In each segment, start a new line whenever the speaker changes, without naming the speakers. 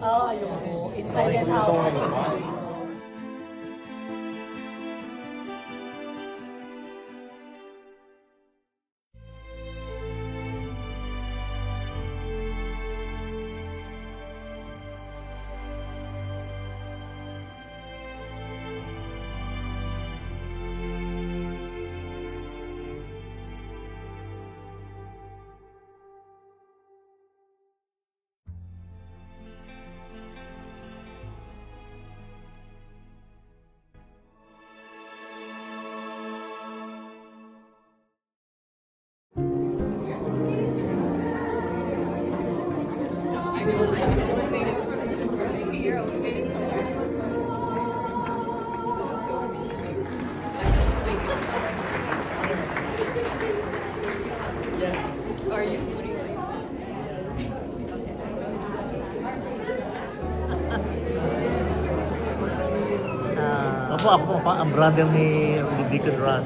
Oo, ayun. Inside and out.
Are you? What do you think?
Ako pa, ang brother ni Deacon Ron.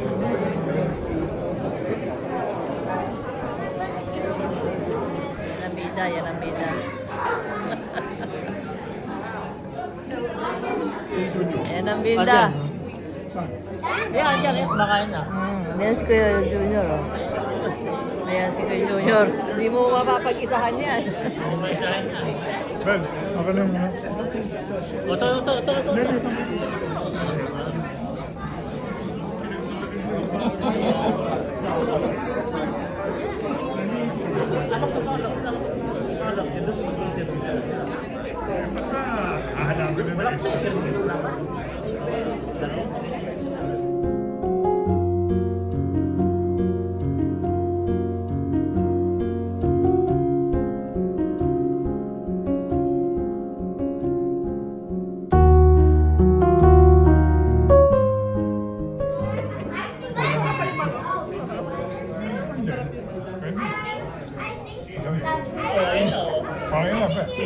Yan ang bida. Yan ang bida.
Yan, kumakain na.
Yan si Kuya Junior. Oh. Ayan si Kuya Junior. Hindi mo mapapag-isahan yan.
Kumaisahin na.
Well, ako lang muna.
Ito.
Hahanapin na na isa.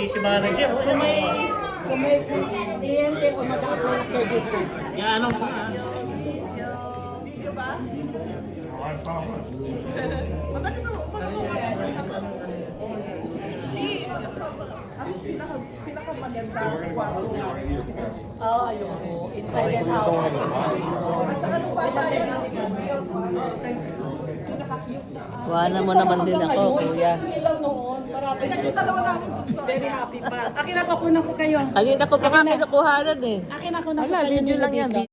Si manager,
Kung may kliyente o mag-upload na caregiver.
yan ano pa.
Oo, ayun. Inside and out.
Kuhanan mo naman din ako, Kuya.
Ilang noon, marami. Very happy pa. Akin ako, kunan ko kayo.
Kanina ko pa nga kinukuhanan eh.
Akin ako na
Wala, video lang yan.